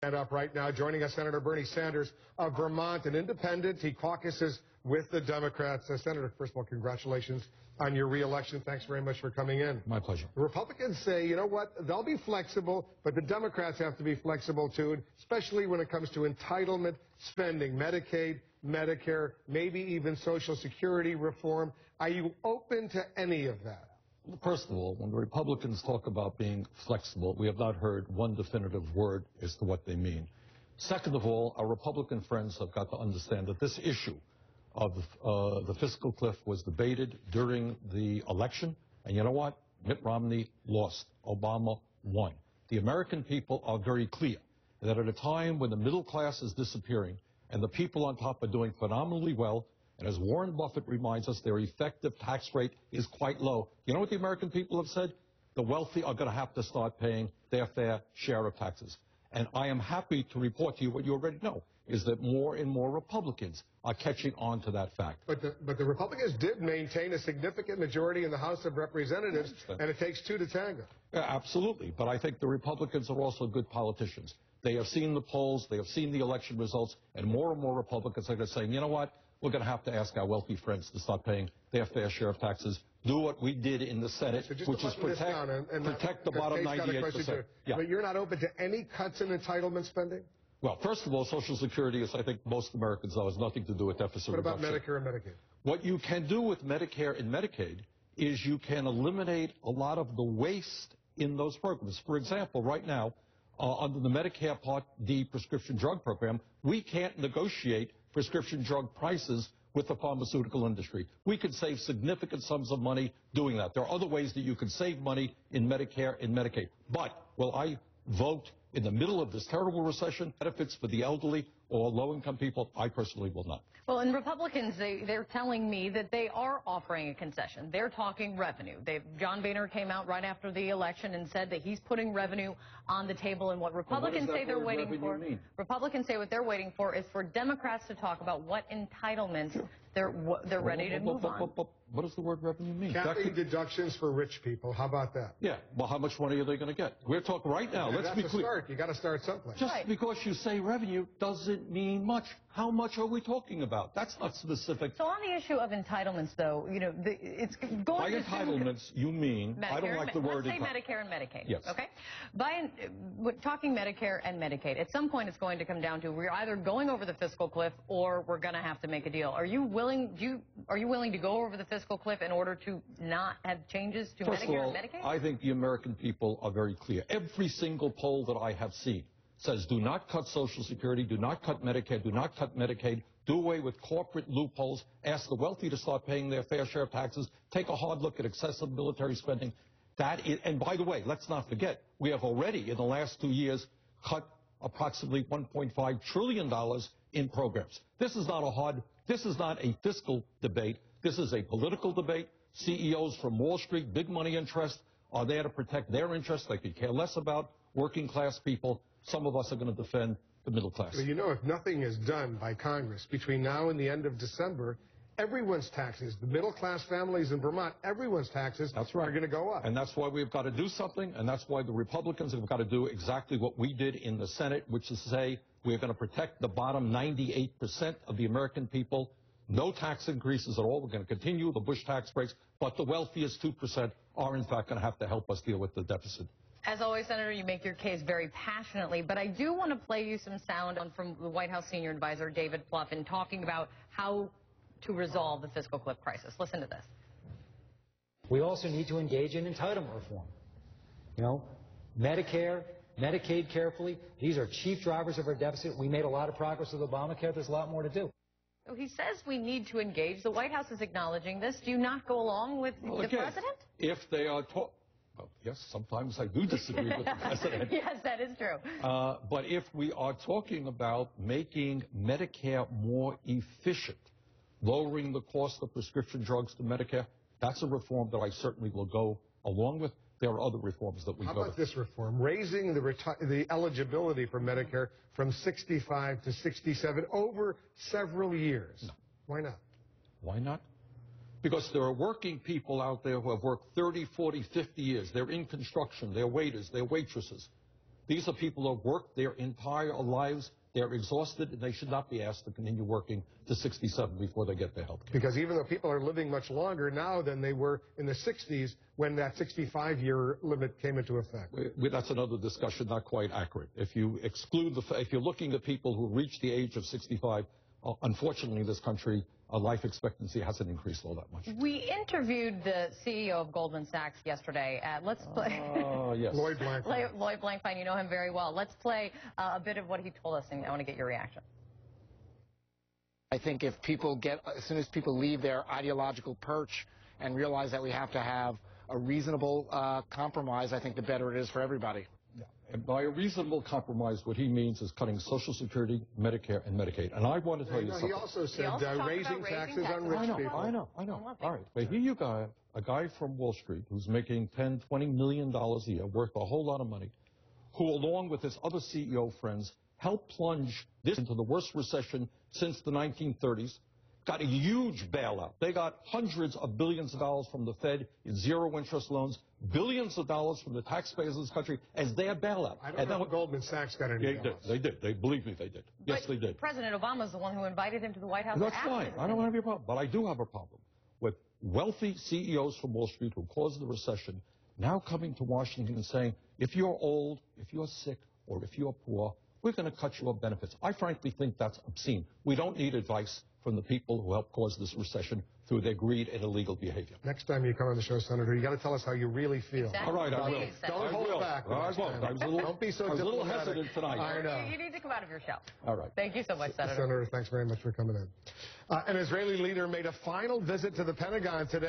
And up right now, joining us, Senator Bernie Sanders of Vermont, an independent. He caucuses with the Democrats. Senator, first of all, congratulations on your reelection. Thanks very much for coming in. My pleasure. The Republicans say, you know what, they'll be flexible, but the Democrats have to be flexible too, especially when it comes to entitlement spending, Medicaid, Medicare, maybe even Social Security reform. Are you open to any of that? First of all, when the Republicans talk about being flexible, we have not heard one definitive word as to what they mean. Second of all, our Republican friends have got to understand that this issue of the fiscal cliff was debated during the election, and you know what? Mitt Romney lost. Obama won. The American people are very clear that at a time when the middle class is disappearing and the people on top are doing phenomenally well, and as Warren Buffett reminds us, their effective tax rate is quite low. You know what the American people have said? The wealthy are going to have to start paying their fair share of taxes. And I am happy to report to you what you already know, is that more and more Republicans are catching on to that fact. But the Republicans did maintain a significant majority in the House of Representatives, and it takes two to tango. Yeah, absolutely. But I think the Republicans are also good politicians. They have seen the polls, they have seen the election results, and more Republicans are going to say, you know what? We're going to have to ask our wealthy friends to start paying their fair share of taxes, do what we did in the Senate, which is protect the bottom 98%. Yeah. But you're not open to any cuts in entitlement spending? Well, first of all, Social Security, as I think most Americans know, has nothing to do with deficit reduction. What about Medicare and Medicaid? What you can do with Medicare and Medicaid is you can eliminate a lot of the waste in those programs. For example, right now, under the Medicare Part D prescription drug program, we can't negotiate prescription drug prices with the pharmaceutical industry. We could save significant sums of money doing that. There are other ways that you can save money in Medicare and Medicaid. But will I vote in the middle of this terrible recession, benefits for the elderly or low-income people? I personally will not. Well, and Republicans, they're telling me that they are offering a concession. They're talking revenue. John Boehner came out right after the election and said that he's putting revenue on the table. And what Republicans say they're waiting for, Republicans say what they're waiting for is for Democrats to talk about what entitlements they're ready to move on. What does the word revenue mean? Capping deductions for rich people. How about that? Yeah. Well, how much money are they going to get? We're talking right now. Let's be clear. Start. You got to start someplace. Just because you say revenue doesn't mean much. How much are we talking about? That's not specific. So on the issue of entitlements, though, you know, it's going by entitlements, you mean Medicare, I don't like the word. Let's say Medicare and Medicaid. Yes. Okay. By talking Medicare and Medicaid, at some point it's going to come down to we're either going over the fiscal cliff or we're going to have to make a deal. Are you willing to go over the fiscal cliff in order to not have changes to Medicare and Medicaid? I think the American people are very clear. Every single poll that I have seen says do not cut Social Security, do not cut Medicare, do not cut Medicaid, do away with corporate loopholes, ask the wealthy to start paying their fair share of taxes, take a hard look at excessive military spending. And by the way, let's not forget, we have already in the last 2 years cut approximately $1.5 trillion in programs. This is not a fiscal debate. This is a political debate. CEOs from Wall Street, big money interests, are there to protect their interests. They could care less about working class people. Some of us are going to defend the middle class. Well, you know, if nothing is done by Congress between now and the end of December, everyone's taxes, the middle class families in Vermont, everyone's taxes are going to go up. And that's why we've got to do something, and that's why the Republicans have got to do exactly what we did in the Senate, which is to say we're going to protect the bottom 98% of the American people. No tax increases at all. We're going to continue the Bush tax breaks, but the wealthiest 2% are, in fact, going to have to help us deal with the deficit. As always, Senator, you make your case very passionately, but I do want to play you some sound from the White House senior advisor, David Plouffe, in talking about how to resolve the fiscal cliff crisis. Listen to this. We also need to engage in entitlement reform. You know, Medicare, Medicaid carefully. These are chief drivers of our deficit. We made a lot of progress with Obamacare. There's a lot more to do. So he says we need to engage. The White House is acknowledging this. Do you not go along with the president? If they are well, yes, sometimes I do disagree with the president. Yes, that is true. But if we are talking about making Medicare more efficient, lowering the cost of prescription drugs to Medicare, that's a reform that I certainly will go along with. There are other reforms that we go with. How about this reform? Raising the eligibility for Medicare from 65 to 67 over several years. No. Why not? Why not? Because there are working people out there who have worked 30, 40, 50 years. They're in construction. They're waiters. They're waitresses. These are people who have worked their entire lives. They're exhausted, and they should not be asked to continue working to 67 before they get their health care. Because even though people are living much longer now than they were in the 60s when that 65-year limit came into effect. That's another discussion, not quite accurate. If you exclude if you're looking at people who reach the age of 65, unfortunately in this country, life expectancy hasn't increased all that much. We interviewed the CEO of Goldman Sachs yesterday. Let's play. Yes. Lloyd Blankfein. Lloyd Blankfein, you know him very well. Let's play a bit of what he told us, and I want to get your reaction. I think if people as soon as people leave their ideological perch and realize that we have to have a reasonable compromise, I think the better it is for everybody. And by a reasonable compromise, what he means is cutting Social Security, Medicare, and Medicaid. And I want to tell you something. He also said raising taxes on taxes. rich people. I know. All right. But here you got a guy from Wall Street who's making $10, $20 million a year, worth a whole lot of money, who, along with his other CEO friends, helped plunge this into the worst recession since the 1930s. Got a huge bailout. They got hundreds of billions of dollars from the Fed in zero-interest loans, billions of dollars from the taxpayers of this country as their bailout. I don't know if Goldman Sachs got any bailouts. They did. Believe me, they did. Yes, they did. President Obama is the one who invited him to the White House. That's fine. I don't have a problem. But I do have a problem with wealthy CEOs from Wall Street who caused the recession now coming to Washington and saying, if you're old, if you're sick, or if you're poor, we're going to cut your benefits. I frankly think that's obscene. We don't need advice from the people who helped cause this recession through their greed and illegal behavior. Next time you come on the show, Senator, you got to tell us how you really feel. Exactly. All right, I will. Don't hold back. I won't. Don't be so I was a little hesitant tonight. I know. You need to come out of your shell. All right. Thank you so much, Senator. Senator, thanks very much for coming in. An Israeli leader made a final visit to the Pentagon today.